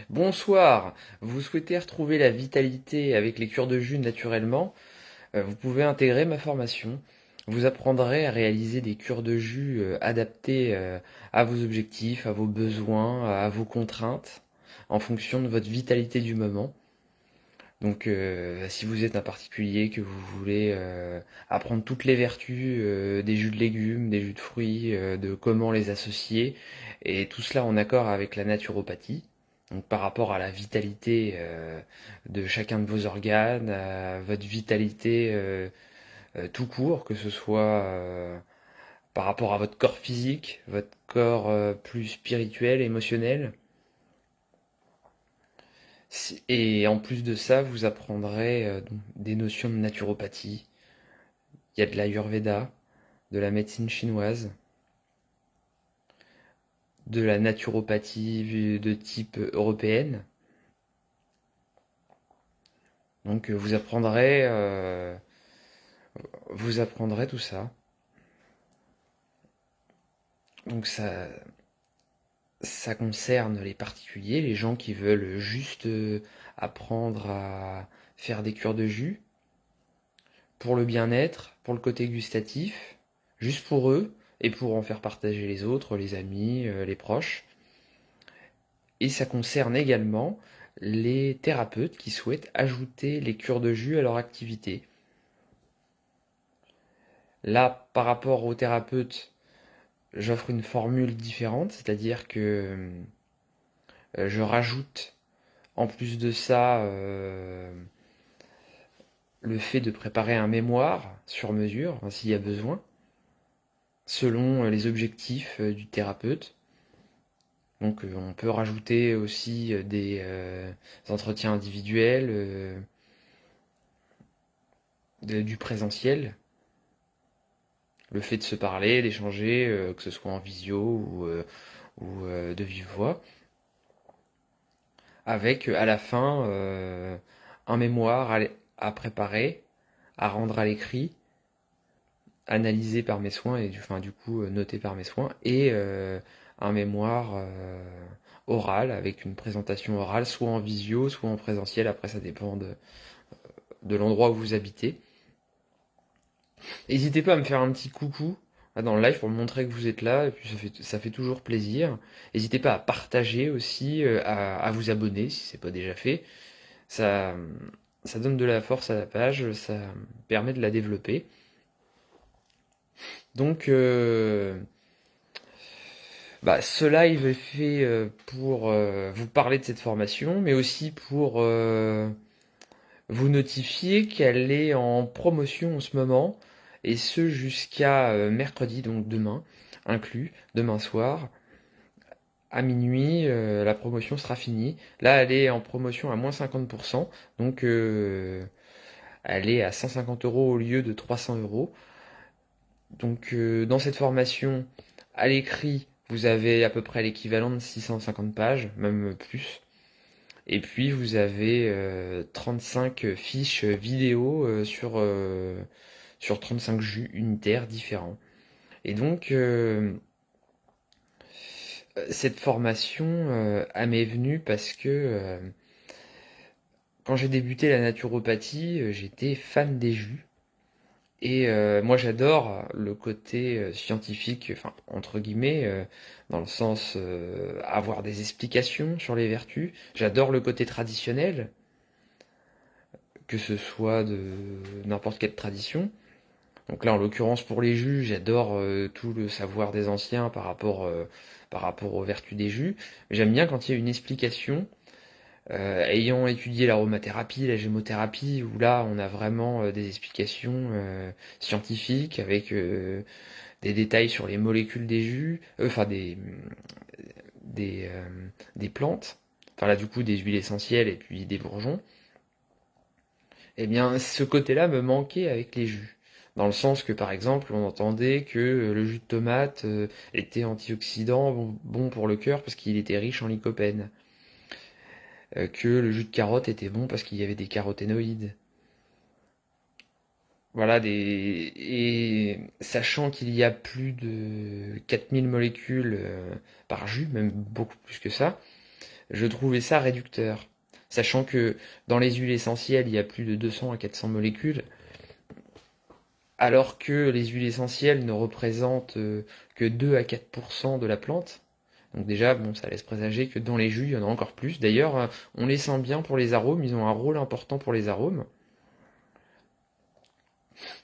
Bonsoir, vous souhaitez retrouver la vitalité avec les cures de jus naturellement? Vous pouvez intégrer ma formation. Vous apprendrez à réaliser des cures de jus adaptées à vos objectifs, à vos besoins, à vos contraintes, en fonction de votre vitalité du moment. Donc si vous êtes un particulier, que vous voulez apprendre toutes les vertus des jus de légumes, des jus de fruits, de comment les associer, et tout cela en accord avec la naturopathie, donc par rapport à la vitalité de chacun de vos organes, à votre vitalité tout court, que ce soit par rapport à votre corps physique, votre corps plus spirituel, émotionnel. Et en plus de ça, vous apprendrez donc des notions de naturopathie. Il y a de l'Ayurveda, de la médecine chinoise, de la naturopathie de type européenne. Donc vous apprendrez tout ça. Donc ça concerne les particuliers, les gens qui veulent juste apprendre à faire des cures de jus pour le bien-être, pour le côté gustatif, juste pour eux et pour en faire partager les autres, les amis, les proches. Et ça concerne également les thérapeutes qui souhaitent ajouter les cures de jus à leur activité. Là, par rapport aux thérapeutes, j'offre une formule différente, c'est-à-dire que je rajoute en plus de ça le fait de préparer un mémoire sur mesure, hein, s'il y a besoin, selon les objectifs du thérapeute. Donc on peut rajouter aussi des entretiens individuels, du présentiel, le fait de se parler, d'échanger, que ce soit en visio ou de vive voix, avec à la fin un mémoire à préparer, à rendre à l'écrit, analysé par mes soins et du coup noté par mes soins, et un mémoire oral avec une présentation orale, soit en visio, soit en présentiel. Après, ça dépend de l'endroit où vous habitez. N'hésitez pas à me faire un petit coucou dans le live pour me montrer que vous êtes là, et puis ça fait toujours plaisir. N'hésitez pas à partager aussi, à vous abonner si c'est pas déjà fait. Ça, ça donne de la force à la page, ça permet de la développer. Donc, ce live est fait pour vous parler de cette formation, mais aussi pour vous notifier qu'elle est en promotion en ce moment, et ce jusqu'à mercredi, donc demain, inclus, demain soir, à minuit, la promotion sera finie. Là, elle est en promotion à moins 50%, donc elle est à 150 euros au lieu de 300 euros. Donc dans cette formation, à l'écrit, vous avez à peu près l'équivalent de 650 pages, même plus. Et puis vous avez 35 fiches vidéo sur 35 jus unitaires différents. Et donc cette formation elle m'est venue parce que quand j'ai débuté la naturopathie, j'étais fan des jus. Et moi j'adore le côté scientifique, enfin entre guillemets, dans le sens avoir des explications sur les vertus. J'adore le côté traditionnel, que ce soit de n'importe quelle tradition. Donc là en l'occurrence pour les jus, j'adore tout le savoir des anciens par rapport aux vertus des jus. J'aime bien quand il y a une explication. Ayant étudié l'aromathérapie, la gémothérapie, où là on a vraiment des explications scientifiques avec des détails sur les molécules des jus, des, euh, des plantes, enfin là du coup des huiles essentielles et puis des bourgeons, eh bien ce côté-là me manquait avec les jus. Dans le sens que par exemple on entendait que le jus de tomate était antioxydant, bon pour le cœur parce qu'il était riche en lycopène, que le jus de carotte était bon parce qu'il y avait des caroténoïdes. Voilà, et sachant qu'il y a plus de 4000 molécules par jus, même beaucoup plus que ça, je trouvais ça réducteur. Sachant que dans les huiles essentielles, il y a plus de 200 à 400 molécules, alors que les huiles essentielles ne représentent que 2 à 4% de la plante. Donc déjà, bon, ça laisse présager que dans les jus, il y en a encore plus. D'ailleurs, on les sent bien pour les arômes, ils ont un rôle important pour les arômes.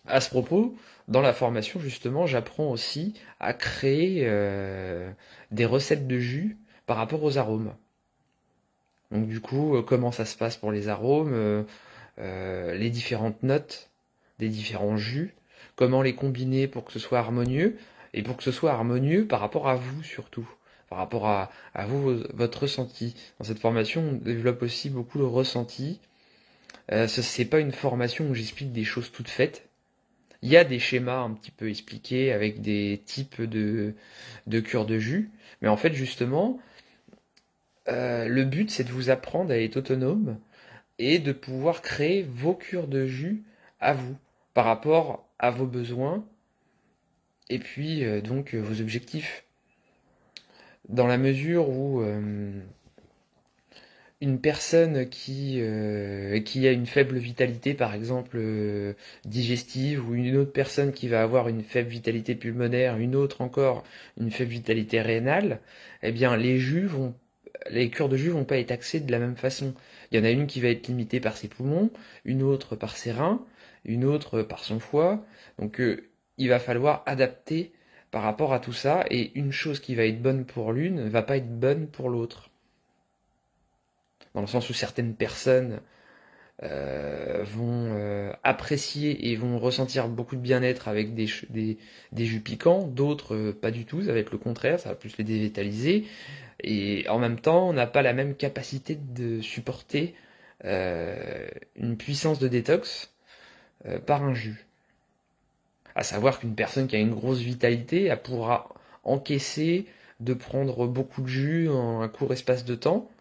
À ce propos, dans la formation, justement, j'apprends aussi à créer des recettes de jus par rapport aux arômes. Donc du coup, comment ça se passe pour les arômes, les différentes notes des différents jus, comment les combiner pour que ce soit harmonieux, et pour que ce soit harmonieux par rapport à vous surtout, par rapport à vous, votre ressenti. Dans cette formation, on développe aussi beaucoup le ressenti. C'est pas une formation où j'explique des choses toutes faites. Il y a des schémas un petit peu expliqués avec des types de cures de jus, mais en fait justement, le but c'est de vous apprendre à être autonome et de pouvoir créer vos cures de jus à vous, par rapport à vos besoins et puis donc vos objectifs. Dans la mesure où une personne qui a une faible vitalité, par exemple digestive, ou une autre personne qui va avoir une faible vitalité pulmonaire, une autre encore une faible vitalité rénale, eh bien les cures de jus vont pas être axées de la même façon. Il y en a une qui va être limitée par ses poumons, une autre par ses reins, une autre par son foie. Donc il va falloir adapter par rapport à tout ça, et une chose qui va être bonne pour l'une ne va pas être bonne pour l'autre. Dans le sens où certaines personnes vont apprécier et vont ressentir beaucoup de bien-être avec des jus piquants, d'autres pas du tout, ça va être le contraire, ça va plus les dévitaliser, et en même temps, on n'a pas la même capacité de supporter une puissance de détox par un jus. À savoir qu'une personne qui a une grosse vitalité, elle pourra encaisser de prendre beaucoup de jus en un court espace de temps,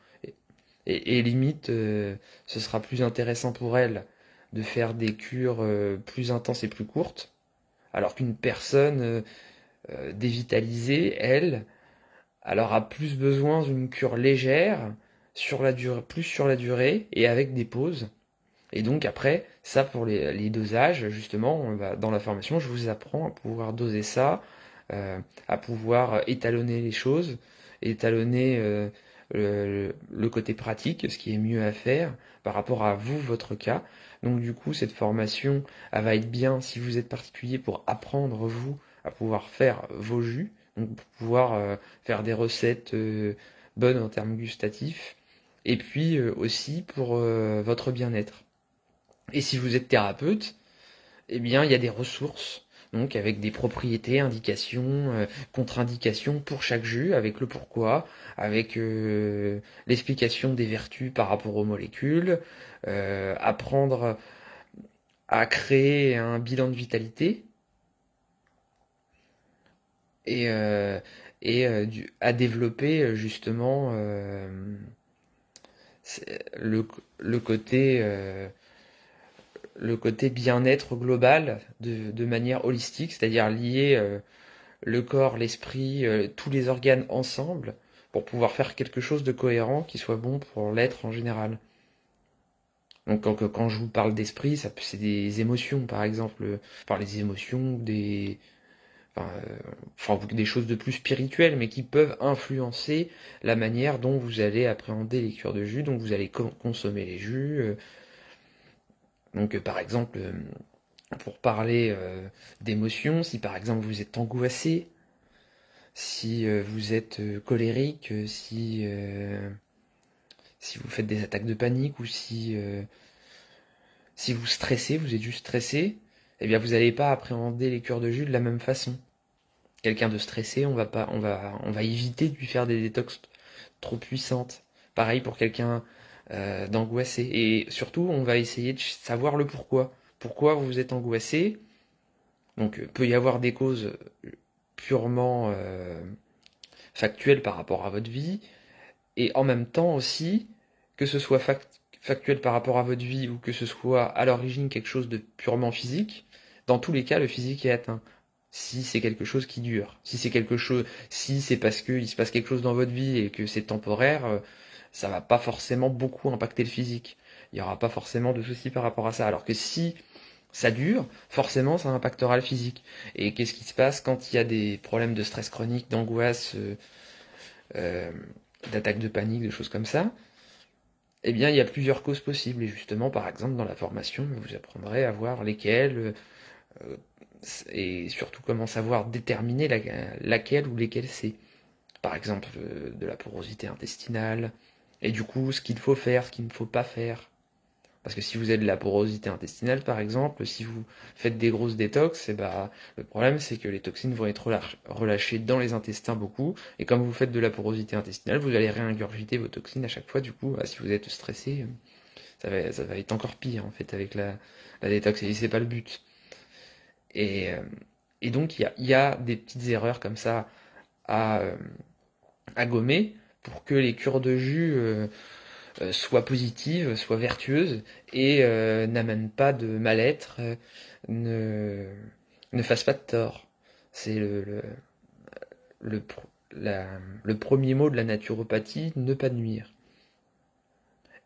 et limite, ce sera plus intéressant pour elle de faire des cures plus intenses et plus courtes, alors qu'une personne dévitalisée, elle aura plus besoin d'une cure légère, sur la durée, plus sur la durée, et avec des pauses. Et donc après, ça pour les dosages, justement, dans la formation, je vous apprends à pouvoir doser ça, à pouvoir étalonner les choses, étalonner le côté pratique, ce qui est mieux à faire par rapport à vous, votre cas. Donc du coup, cette formation, elle va être bien si vous êtes particulier pour apprendre, vous, à pouvoir faire vos jus, donc pour pouvoir faire des recettes bonnes en termes gustatifs, et puis aussi pour votre bien-être. Et si vous êtes thérapeute, eh bien, il y a des ressources, donc avec des propriétés, indications, contre-indications pour chaque jus, avec le pourquoi, avec l'explication des vertus par rapport aux molécules, apprendre à créer un bilan de vitalité et, à développer justement le, le côté le côté bien-être global de manière holistique, c'est-à-dire lier le corps, l'esprit, tous les organes ensemble pour pouvoir faire quelque chose de cohérent qui soit bon pour l'être en général. Donc quand je vous parle d'esprit, c'est des émotions par exemple, enfin les émotions, des choses de plus spirituelles, mais qui peuvent influencer la manière dont vous allez appréhender les cures de jus, dont vous allez consommer les jus. Donc par exemple, pour parler d'émotions, si par exemple vous êtes angoissé, si vous êtes colérique, si vous faites des attaques de panique, ou si vous stressez, vous êtes juste stressé, eh bien vous n'allez pas appréhender les cures de jus de la même façon. Quelqu'un de stressé, on va éviter de lui faire des détox trop puissantes. Pareil pour quelqu'un d'angoissé. Et surtout, on va essayer de savoir le pourquoi. Pourquoi vous êtes angoissé? Donc, peut y avoir des causes purement factuelles par rapport à votre vie, et en même temps aussi, que ce soit factuel par rapport à votre vie ou que ce soit à l'origine quelque chose de purement physique, dans tous les cas, le physique est atteint. Si c'est quelque chose qui dure, si c'est parce qu'il se passe quelque chose dans votre vie et que c'est temporaire, ça va pas forcément beaucoup impacter le physique. Il y aura pas forcément de soucis par rapport à ça. Alors que si ça dure, forcément ça impactera le physique. Et qu'est-ce qui se passe quand il y a des problèmes de stress chronique, d'angoisse, euh, d'attaque de panique, de choses comme ça? Eh bien, il y a plusieurs causes possibles. Et justement, par exemple, dans la formation, vous apprendrez à voir lesquelles, euh, et surtout comment savoir déterminer laquelle ou lesquelles c'est. Par exemple, de la porosité intestinale, et du coup, ce qu'il faut faire, ce qu'il ne faut pas faire. Parce que si vous avez de la porosité intestinale, par exemple, si vous faites des grosses détox, et bah, le problème c'est que les toxines vont être relâchées dans les intestins beaucoup, et comme vous faites de la porosité intestinale, vous allez réingurgiter vos toxines à chaque fois, du coup, bah, si vous êtes stressé, ça va être encore pire en fait avec la détox, et c'est pas le but. Et, euh, et donc il y a des petites erreurs comme ça à, euh, à gommer pour que les cures de jus soient positives, soient vertueuses et n'amènent pas de mal-être, ne, ne fassent pas de tort. C'est le, pr- le premier mot de la naturopathie, ne pas nuire.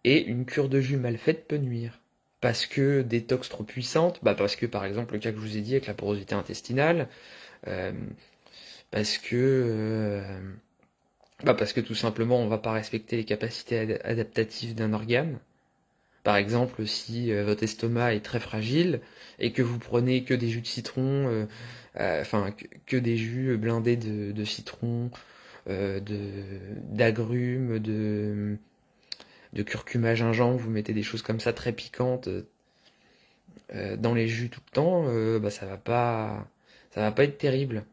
Et une cure de jus mal faite peut nuire. Parce que des tox trop puissantes, bah parce que par exemple le cas que je vous ai dit avec la porosité intestinale, euh, parce que parce que tout simplement on va pas respecter les capacités adaptatives d'un organe. Par exemple, si votre estomac est très fragile et que vous prenez que des jus de citron, enfin que des jus blindés de citron, d'agrumes, de curcuma, gingembre, vous mettez des choses comme ça très piquantes dans les jus tout le temps, bah ça va pas être terrible.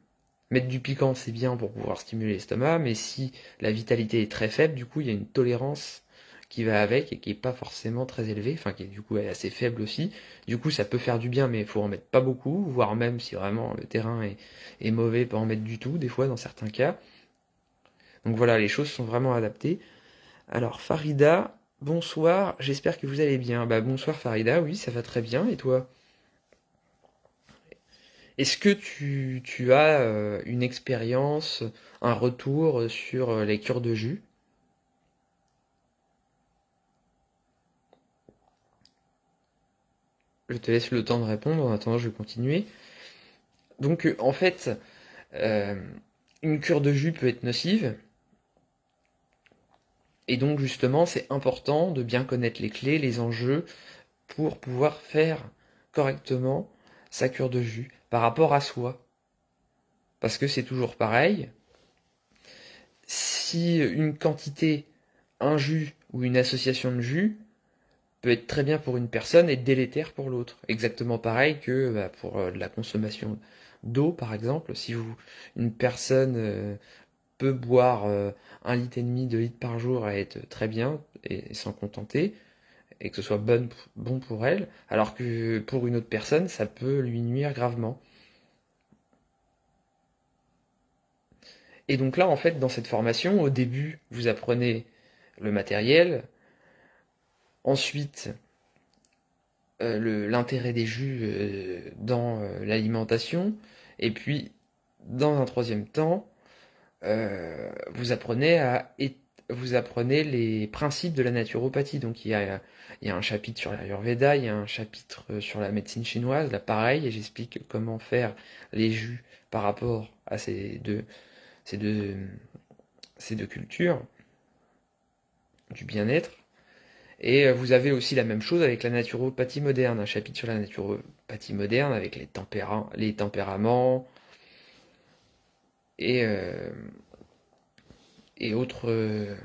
Mettre du piquant, c'est bien pour pouvoir stimuler l'estomac, mais si la vitalité est très faible, du coup, il y a une tolérance qui va avec et qui est pas forcément très élevée, enfin qui est du coup est assez faible aussi. Du coup, ça peut faire du bien, mais il faut en mettre pas beaucoup, voire même si vraiment le terrain est mauvais, pas en mettre du tout, des fois dans certains cas. Donc voilà, les choses sont vraiment adaptées. Alors Farida, bonsoir, j'espère que vous allez bien. Bah bonsoir Farida, oui, ça va très bien, et toi? Est-ce que tu as une expérience, un retour sur les cures de jus? Je te laisse le temps de répondre, en attendant je vais continuer. Donc en fait, euh, une cure de jus peut être nocive, et donc justement c'est important de bien connaître les clés, les enjeux, pour pouvoir faire correctement sa cure de jus par rapport à soi. Parce que c'est toujours pareil, si une quantité, un jus ou une association de jus peut être très bien pour une personne et délétère pour l'autre. Exactement pareil que pour de la consommation d'eau, par exemple. Si une personne peut boire 1,5 litre, 2 litres par jour et être très bien et s'en contenter, et que ce soit bon pour elle, alors que pour une autre personne, ça peut lui nuire gravement. Et donc là, en fait, dans cette formation, au début, vous apprenez le matériel, ensuite l'intérêt des jus dans l'alimentation, et puis dans un troisième temps, vous apprenez vous apprenez les principes de la naturopathie. Donc il y a un chapitre sur l'Ayurveda, il y a un chapitre sur la médecine chinoise, là pareil, et j'explique comment faire les jus par rapport à ces deux, ces deux cultures du bien-être. Et vous avez aussi la même chose avec la naturopathie moderne, un chapitre sur la naturopathie moderne avec les tempéraments et, euh, et autres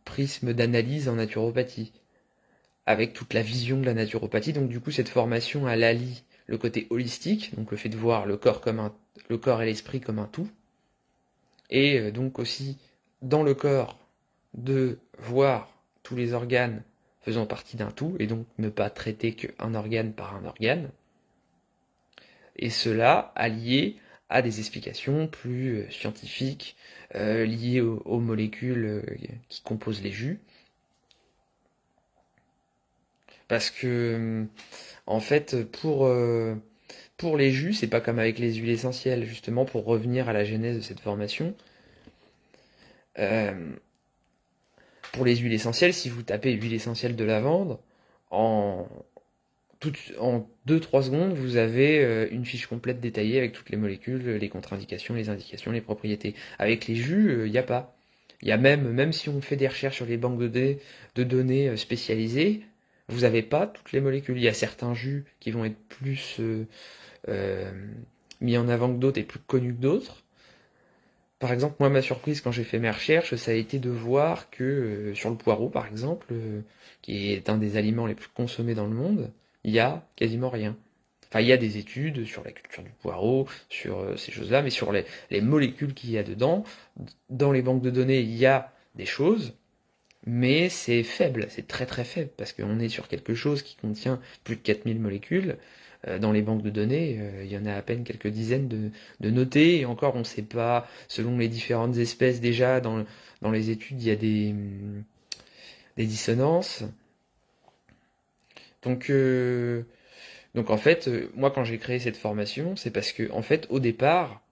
prismes d'analyse en naturopathie, avec toute la vision de la naturopathie. Donc du coup, cette formation, elle allie le côté holistique, donc le fait de voir le corps et l'esprit comme un tout, et donc aussi dans le corps de voir tous les organes faisant partie d'un tout, et donc ne pas traiter qu'un organe par un organe, et cela allié à des explications plus scientifiques, liées aux molécules qui composent les jus, parce que en fait pour les jus, c'est pas comme avec les huiles essentielles, justement pour revenir à la genèse de cette formation. euh, Pour les huiles essentielles, si vous tapez huile essentielle de lavande, en, en 2-3 secondes, vous avez une fiche complète détaillée avec toutes les molécules, les contre-indications, les indications, les propriétés. Avec les jus, il n'y a pas. Il y a même si on fait des recherches sur les banques de données spécialisées, vous n'avez pas toutes les molécules. Il y a certains jus qui vont être plus euh, mis en avant que d'autres et plus connus que d'autres. Par exemple, moi, ma surprise quand j'ai fait mes recherches, ça a été de voir que sur le poireau, par exemple, qui est un des aliments les plus consommés dans le monde, il y a quasiment rien. Enfin, il y a des études sur la culture du poireau, sur ces choses-là, mais sur les molécules qu'il y a dedans, dans les banques de données, il y a des choses, mais c'est faible, c'est très très faible, parce qu'on est sur quelque chose qui contient plus de 4000 molécules. Dans les banques de données, il y en a à peine quelques dizaines de notées, et encore on ne sait pas, selon les différentes espèces déjà, dans les études, il y a des dissonances. Donc, donc en fait, moi quand j'ai créé cette formation, c'est parce que en fait au départ,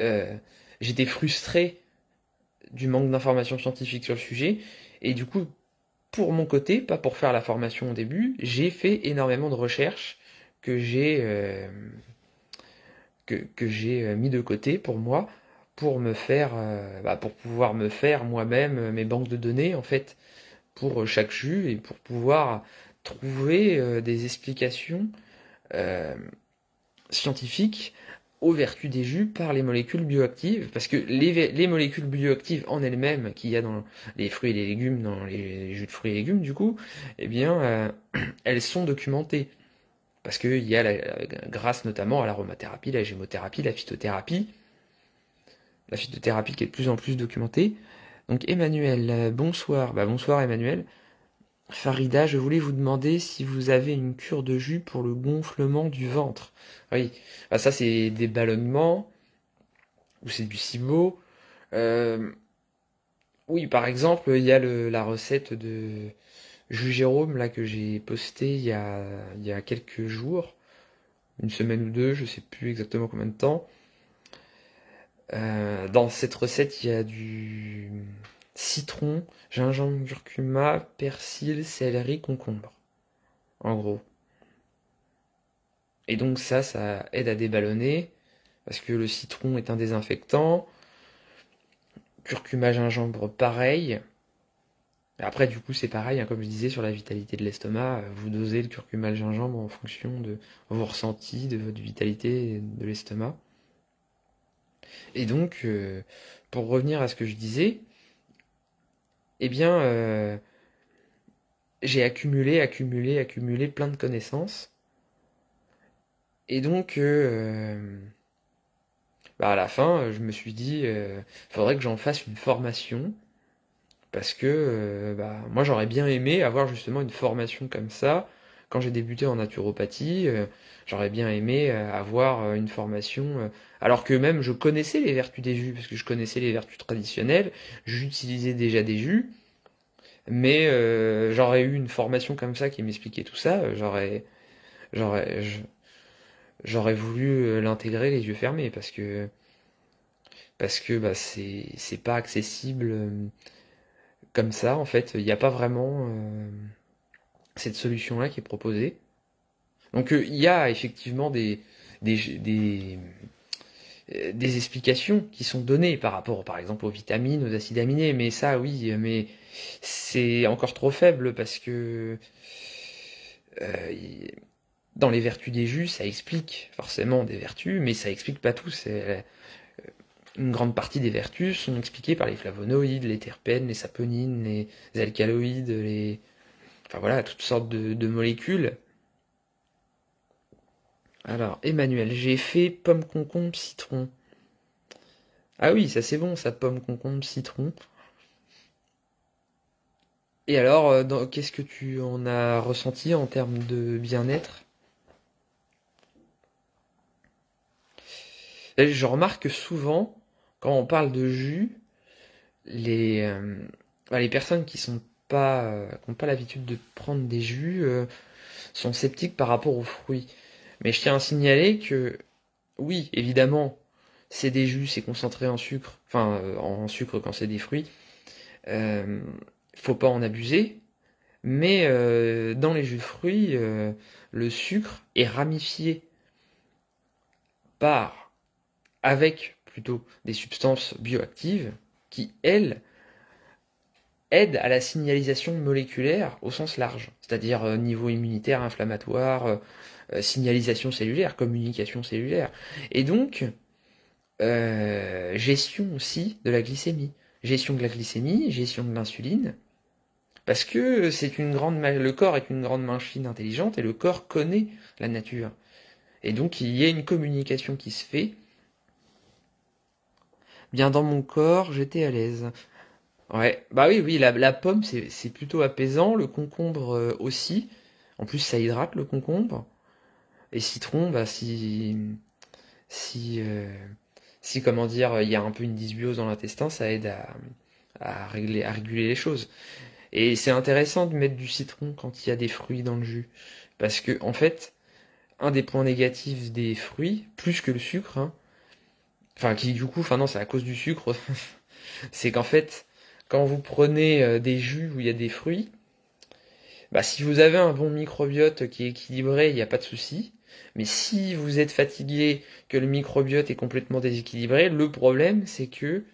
euh, j'étais frustré du manque d'informations scientifiques sur le sujet, et du coup, pour mon côté, pas pour faire la formation au début, j'ai fait énormément de recherches que j'ai que j'ai mis de côté pour moi, pour me faire, pour pouvoir me faire moi-même mes banques de données en fait pour chaque jus et pour pouvoir trouver des explications euh, scientifiques aux vertus des jus par les molécules bioactives, parce que les molécules bioactives en elles-mêmes qu'il y a dans les fruits et les légumes, dans les jus de fruits et légumes du coup, eh bien, elles sont documentées. Parce qu'il y a, grâce notamment à l'aromathérapie, la gémothérapie, la phytothérapie qui est de plus en plus documentée. Donc Emmanuel, bonsoir. Bah, bonsoir Emmanuel. Farida, je voulais vous demander si vous avez une cure de jus pour le gonflement du ventre. Oui, bah, ça c'est des ballonnements, ou c'est du SIBO. Euh, oui, par exemple, il y a la recette de jus Jérôme là que j'ai posté il y a quelques jours, une semaine ou deux, je sais plus exactement combien de temps. Dans cette recette, il y a du citron, gingembre, curcuma, persil, céleri, concombre. En gros. Et donc ça aide à déballonner, parce que le citron est un désinfectant, curcuma, gingembre, pareil. Après, du coup, c'est pareil, hein, comme je disais, sur la vitalité de l'estomac, vous dosez le curcuma, le gingembre en fonction de vos ressentis, de votre vitalité de l'estomac. Et donc, pour revenir à ce que je disais, eh bien, j'ai accumulé plein de connaissances. Et donc, à la fin, je me suis dit, faudrait que j'en fasse une formation. Parce que moi, j'aurais bien aimé avoir justement une formation comme ça. Quand j'ai débuté en naturopathie, j'aurais bien aimé avoir une formation. Alors que même je connaissais les vertus des jus, parce que je connaissais les vertus traditionnelles, j'utilisais déjà des jus. Mais j'aurais eu une formation comme ça qui m'expliquait tout ça, j'aurais, j'aurais voulu l'intégrer les yeux fermés parce que bah, c'est pas accessible comme ça en fait. Il n'y a pas vraiment cette solution-là qui est proposée. Donc il y a effectivement des, des, des explications qui sont données par rapport, par exemple, aux vitamines, aux acides aminés, mais ça, oui, mais c'est encore trop faible parce que euh, dans les vertus des jus, ça explique forcément des vertus, mais ça explique pas tout. Une grande partie des vertus sont expliquées par les flavonoïdes, les terpènes, les saponines, les alcaloïdes, enfin voilà, toutes sortes de molécules. Alors, Emmanuel, j'ai fait pomme, concombre, citron. Ah oui, ça c'est bon, ça, pomme, concombre, citron. Et alors, qu'est-ce que tu en as ressenti en termes de bien-être? Je remarque que souvent, quand on parle de jus, les, euh, les personnes qui n'ont pas l'habitude de prendre des jus sont sceptiques par rapport aux fruits. Mais je tiens à signaler que, oui, évidemment, c'est des jus, c'est concentré en sucre, enfin en sucre quand c'est des fruits, Euh, Faut pas en abuser, mais dans les jus de fruits, le sucre est ramifié par, avec plutôt des substances bioactives qui, elles, aident à la signalisation moléculaire au sens large, c'est-à-dire niveau immunitaire, inflammatoire, signalisation cellulaire, communication cellulaire. Et donc, gestion aussi de la glycémie. Gestion de la glycémie, gestion de l'insuline, parce que le corps est une grande machine intelligente et le corps connaît la nature. Et donc il y a une communication qui se fait. Bien dans mon corps, j'étais à l'aise. Ouais, bah oui, oui, la pomme c'est plutôt apaisant, le concombre aussi. En plus ça hydrate le concombre. Et citron, bah si, euh, si comment dire, il y a un peu une dysbiose dans l'intestin, ça aide à réguler les choses. Et c'est intéressant de mettre du citron quand il y a des fruits dans le jus. Parce que, en fait, un des points négatifs des fruits, plus que le sucre, hein, enfin, qui du coup, enfin non, c'est à cause du sucre, c'est qu'en fait, quand vous prenez des jus où il y a des fruits, bah, si vous avez un bon microbiote qui est équilibré, il n'y a pas de souci. Mais si vous êtes fatigué, que le microbiote est complètement déséquilibré, le problème, c'est que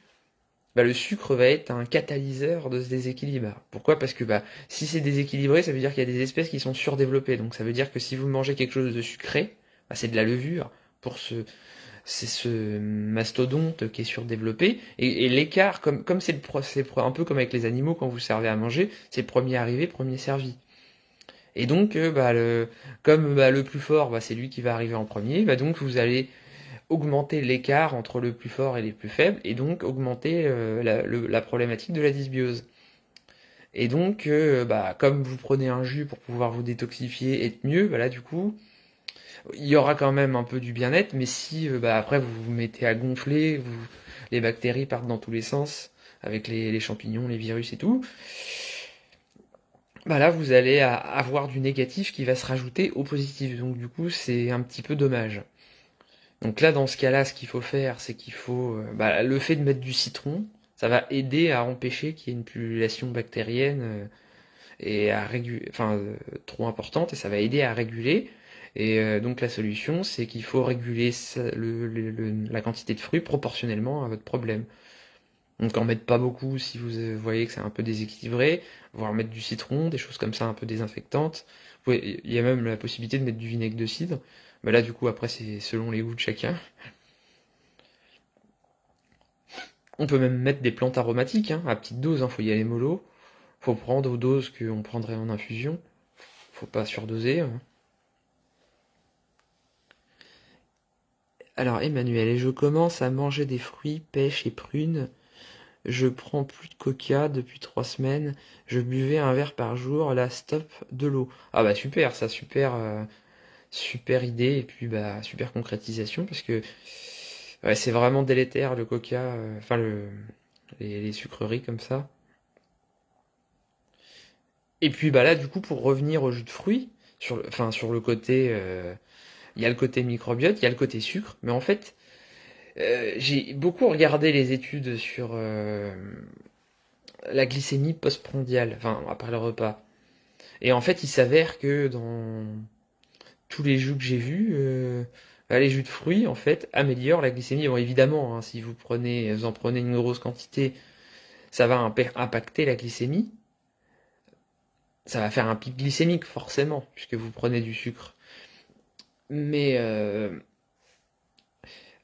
bah, le sucre va être un catalyseur de ce déséquilibre. Pourquoi? Parce que bah, si c'est déséquilibré, ça veut dire qu'il y a des espèces qui sont surdéveloppées. Donc ça veut dire que si vous mangez quelque chose de sucré, bah, c'est de la levure pour c'est ce mastodonte qui est surdéveloppé. Et l'écart, comme un peu comme avec les animaux quand vous servez à manger, c'est premier arrivé, premier servi. Et donc, comme bah, le plus fort, bah, c'est lui qui va arriver en premier, bah, donc vous allez augmenter l'écart entre le plus fort et les plus faibles, et donc augmenter la problématique de la dysbiose. Et donc, bah, comme vous prenez un jus pour pouvoir vous détoxifier et être mieux, bah là du coup, il y aura quand même un peu du bien-être, mais si bah, après vous vous mettez à gonfler, les bactéries partent dans tous les sens, avec les champignons, les virus et tout, bah là vous allez avoir du négatif qui va se rajouter au positif. Donc du coup, c'est un petit peu dommage. Donc là, dans ce cas-là, ce qu'il faut faire, c'est qu'il faut, bah, le fait de mettre du citron, ça va aider à empêcher qu'il y ait une pullulation bactérienne et à enfin, trop importante, et ça va aider à réguler. Et donc la solution, c'est qu'il faut réguler la quantité de fruits proportionnellement à votre problème. Donc en mettre pas beaucoup si vous voyez que c'est un peu déséquilibré, voire mettre du citron, des choses comme ça un peu désinfectantes. Il y a même la possibilité de mettre du vinaigre de cidre. Mais là, du coup, après, c'est selon les goûts de chacun. On peut même mettre des plantes aromatiques, hein, à petite dose, hein, faut y aller mollo. Faut prendre aux doses qu'on prendrait en infusion. Faut pas surdoser, hein. Alors Emmanuel, et je commence à manger des fruits, pêches et prunes. Je prends plus de coca depuis 3 semaines. Je buvais un verre par jour. Là, stop, de l'eau. Ah bah super, ça super, super idée et puis bah super concrétisation parce que ouais, c'est vraiment délétère le coca, enfin les sucreries comme ça. Et puis bah là, du coup, pour revenir au jus de fruits, enfin sur le côté, il y a le côté microbiote, il y a le côté sucre, mais en fait, j'ai beaucoup regardé les études sur la glycémie postprandiale, enfin après le repas. Et en fait, il s'avère que dans tous les jus que j'ai vus, bah, les jus de fruits, en fait, améliorent la glycémie. Bon, évidemment, hein, si vous en prenez une grosse quantité, ça va impacter la glycémie. Ça va faire un pic glycémique, forcément, puisque vous prenez du sucre. Mais, euh,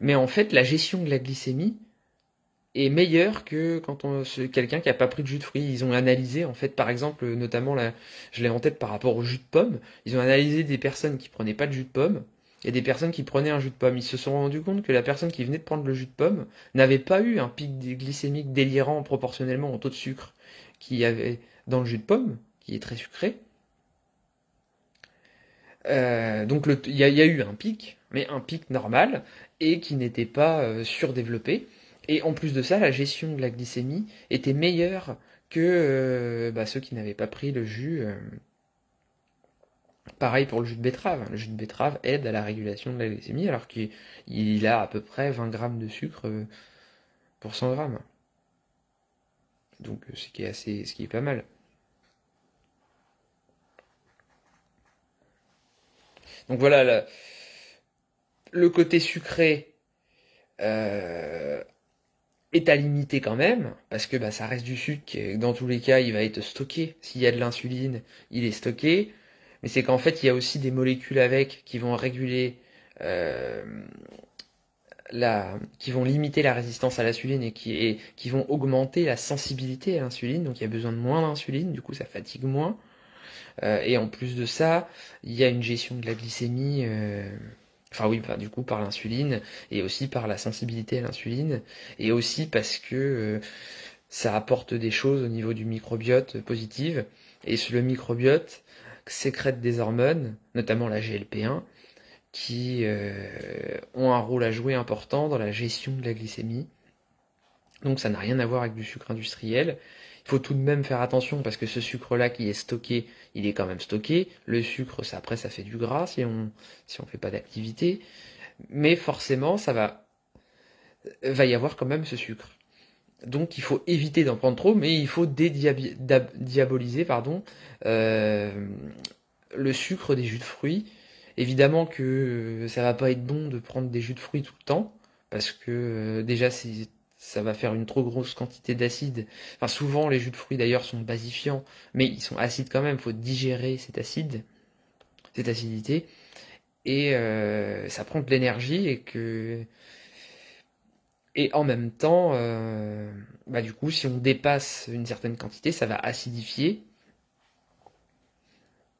mais en fait, la gestion de la glycémie est meilleure que quand c'est quelqu'un qui n'a pas pris de jus de fruits. Ils ont analysé, en fait, par exemple, notamment, là, je l'ai en tête par rapport au jus de pomme, ils ont analysé des personnes qui prenaient pas de jus de pomme et des personnes qui prenaient un jus de pomme. Ils se sont rendus compte que la personne qui venait de prendre le jus de pomme n'avait pas eu un pic glycémique délirant proportionnellement au taux de sucre qu'il y avait dans le jus de pomme, qui est très sucré. Donc il y a eu un pic, mais un pic normal et qui n'était pas surdéveloppé. Et en plus de ça, la gestion de la glycémie était meilleure que bah, ceux qui n'avaient pas pris le jus. Pareil pour le jus de betterave. Le jus de betterave aide à la régulation de la glycémie alors qu'il a à peu près 20 grammes de sucre pour 100 grammes. Donc ce qui est pas mal. Donc voilà, le côté sucré euh, est à limiter quand même, parce que bah, ça reste du sucre, et dans tous les cas, il va être stocké. S'il y a de l'insuline, il est stocké. Mais c'est qu'en fait, il y a aussi des molécules avec qui vont réguler euh, qui vont limiter la résistance à l'insuline et qui vont augmenter la sensibilité à l'insuline. Donc il y a besoin de moins d'insuline, du coup ça fatigue moins. Et en plus de ça, il y a une gestion de la glycémie. Enfin oui, du coup par l'insuline et aussi par la sensibilité à l'insuline et aussi parce que ça apporte des choses au niveau du microbiote positive et le microbiote sécrète des hormones, notamment la GLP-1, qui ont un rôle à jouer important dans la gestion de la glycémie. Donc ça n'a rien à voir avec du sucre industriel. Il faut tout de même faire attention parce que ce sucre-là qui est stocké, il est quand même stocké. Le sucre, ça, après, ça fait du gras si on fait pas d'activité. Mais forcément, va y avoir quand même ce sucre. Donc il faut éviter d'en prendre trop, mais il faut dédiaboliser euh, le sucre des jus de fruits. Évidemment que ça va pas être bon de prendre des jus de fruits tout le temps, parce que déjà ça va faire une trop grosse quantité d'acide. Enfin souvent les jus de fruits d'ailleurs sont basifiants, mais ils sont acides quand même, il faut digérer cette acidité, et ça prend de l'énergie et en même temps, bah du coup si on dépasse une certaine quantité, ça va acidifier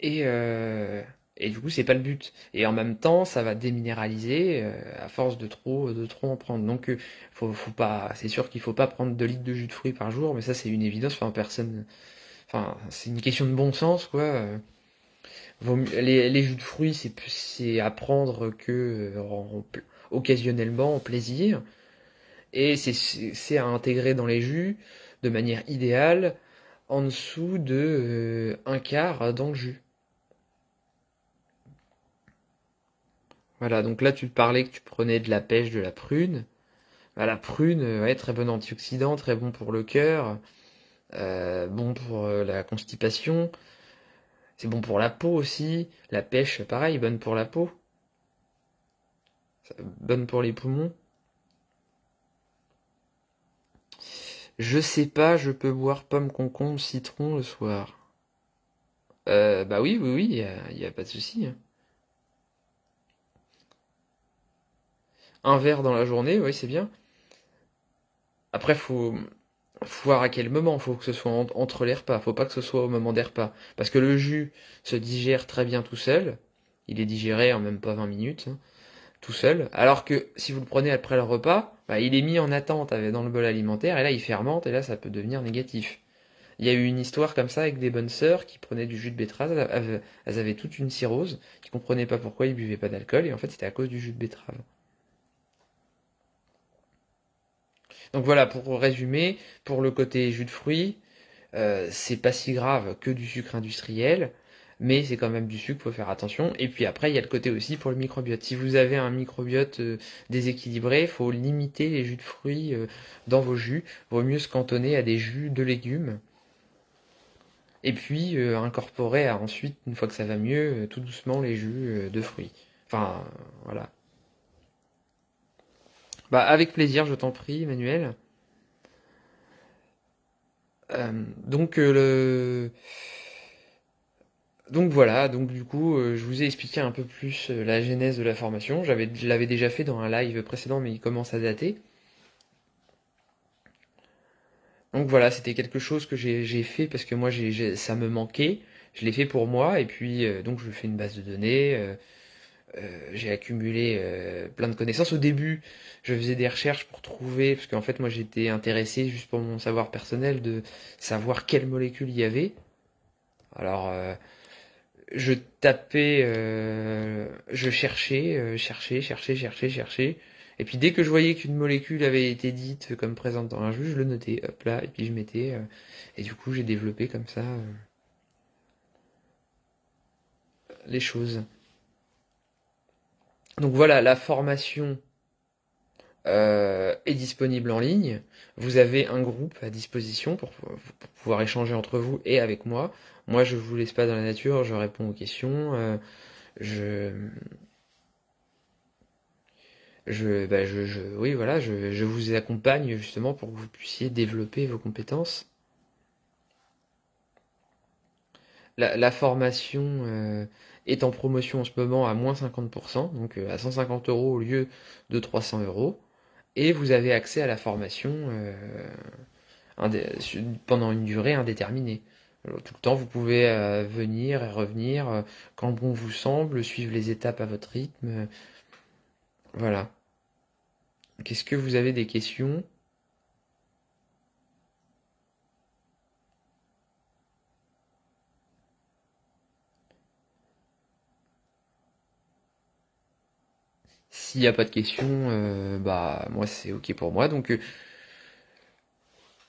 Et, euh, et du coup, c'est pas le but. Et en même temps, ça va déminéraliser à force de trop en prendre. Donc, faut pas, c'est sûr qu'il faut pas prendre 2 litres de jus de fruits par jour, mais ça, c'est une évidence. Enfin, c'est une question de bon sens, quoi. Les jus de fruits, c'est à prendre que occasionnellement, en plaisir. Et c'est à intégrer dans les jus de manière idéale en dessous de un quart dans le jus. Voilà, donc là tu parlais que tu prenais de la pêche, de la prune. Bah, la prune, ouais, très bon antioxydant, très bon pour le cœur, bon pour la constipation, c'est bon pour la peau aussi. La pêche, pareil, bonne pour la peau, bonne pour les poumons. Je sais pas, je peux boire pomme, concombre, citron le soir. Bah oui, oui, oui, y a pas de souci, hein. Un verre dans la journée, oui, c'est bien. Après, faut voir à quel moment, faut que ce soit entre les repas, faut pas que ce soit au moment des repas. Parce que le jus se digère très bien tout seul, il est digéré en même pas 20 minutes, hein, tout seul. Alors que si vous le prenez après le repas, bah, il est mis en attente dans le bol alimentaire, et là il fermente, et là ça peut devenir négatif. Il y a eu une histoire comme ça avec des bonnes sœurs qui prenaient du jus de betterave, elles avaient toute une cirrhose, qui comprenaient pas pourquoi ils buvaient pas d'alcool, et en fait c'était à cause du jus de betterave. Donc voilà, pour résumer, pour le côté jus de fruits, c'est pas si grave que du sucre industriel, mais c'est quand même du sucre, faut faire attention. Et puis après, il y a le côté aussi pour le microbiote. Si vous avez un microbiote déséquilibré, il faut limiter les jus de fruits dans vos jus. Vaut mieux se cantonner à des jus de légumes. Et puis incorporer ensuite, une fois que ça va mieux, tout doucement les jus de fruits. Enfin, voilà. Bah, avec plaisir, je t'en prie, Emmanuel. Donc voilà, donc du coup, je vous ai expliqué un peu plus la genèse de la formation. Je l'avais déjà fait dans un live précédent, mais il commence à dater. Donc voilà, c'était quelque chose que j'ai fait parce que moi, ça me manquait. Je l'ai fait pour moi, et puis donc je fais une base de données. J'ai accumulé plein de connaissances. Au début, je faisais des recherches pour trouver, parce qu'en fait, moi, j'étais intéressé juste pour mon savoir personnel de savoir quelles molécules il y avait. Alors, je tapais, je cherchais. Et puis dès que je voyais qu'une molécule avait été dite comme présente dans un jus, je le notais, hop là, et puis je mettais. Et du coup, j'ai développé comme ça les choses. Donc voilà, la formation est disponible en ligne. Vous avez un groupe à disposition pour pouvoir échanger entre vous et avec moi. Moi, je vous laisse pas dans la nature, je réponds aux questions. Je, oui, voilà, je vous accompagne justement pour que vous puissiez développer vos compétences. La formation est en promotion en ce moment à moins 50%, donc à 150 euros au lieu de 300 euros. Et vous avez accès à la formation pendant une durée indéterminée. Alors, tout le temps, vous pouvez venir et revenir quand bon vous semble, suivre les étapes à votre rythme. Voilà. Qu'est-ce que vous avez des questions? S'il n'y a pas de questions, bah moi c'est ok pour moi. Donc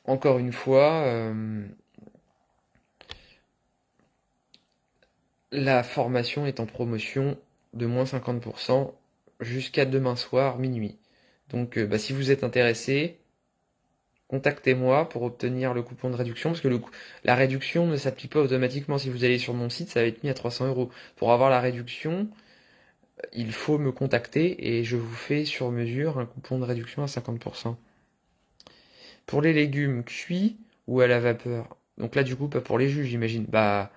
encore une fois, la formation est en promotion de moins 50% jusqu'à demain soir minuit. Donc bah, si vous êtes intéressé, contactez-moi pour obtenir le coupon de réduction, parce que la réduction ne s'applique pas automatiquement. Si vous allez sur mon site, ça va être mis à 300 euros. Pour avoir la réduction, il faut me contacter et je vous fais sur mesure un coupon de réduction à 50%. Pour les légumes cuits ou à la vapeur, donc là du coup pas pour les jus j'imagine, bah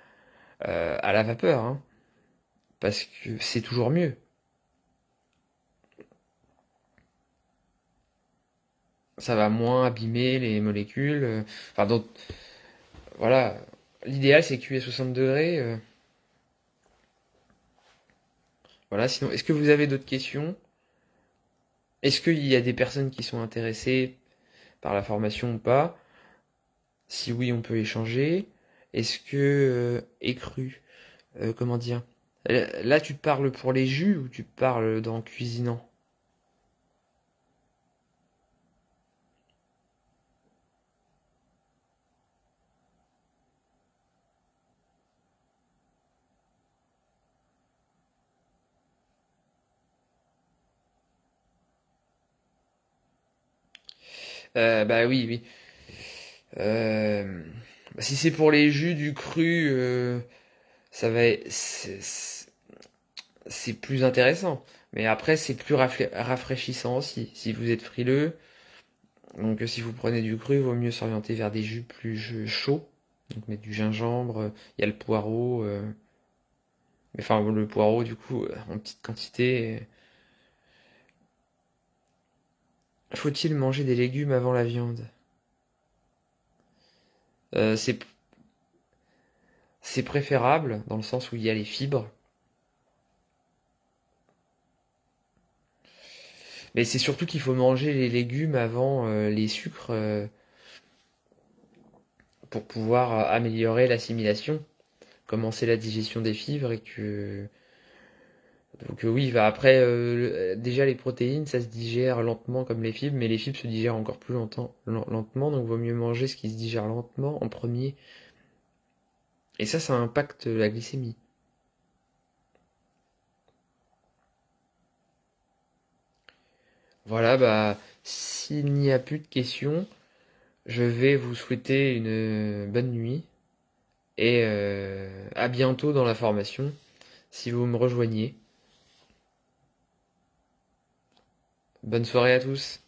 à la vapeur, hein, parce que c'est toujours mieux. Ça va moins abîmer les molécules. Enfin donc voilà, l'idéal c'est cuit à 60 degrés. Voilà, sinon est-ce que vous avez d'autres questions? Est-ce qu'il y a des personnes qui sont intéressées par la formation ou pas? Si oui, on peut échanger. Est-ce que écru, comment dire? Là, tu parles pour les jus ou tu parles dans cuisinant? Bah oui, oui. Euh, Bah, si c'est pour les jus du cru, ça va, c'est plus intéressant. Mais après, c'est plus rafraîchissant aussi. Si vous êtes frileux, donc si vous prenez du cru, il vaut mieux s'orienter vers des jus plus chauds. Donc mettre du gingembre, il y a le poireau. Mais enfin, le poireau, du coup, en petite quantité. Faut-il manger des légumes avant la viande? Euh, c'est c'est préférable dans le sens où il y a les fibres. Mais c'est surtout qu'il faut manger les légumes avant les sucres pour pouvoir améliorer l'assimilation, commencer la digestion des fibres et que donc oui, bah après déjà les protéines ça se digère lentement comme les fibres, mais les fibres se digèrent encore plus lentement, donc vaut mieux manger ce qui se digère lentement en premier. Et ça impacte la glycémie. Voilà, bah s'il n'y a plus de questions, je vais vous souhaiter une bonne nuit et à bientôt dans la formation si vous me rejoignez. Bonne soirée à tous.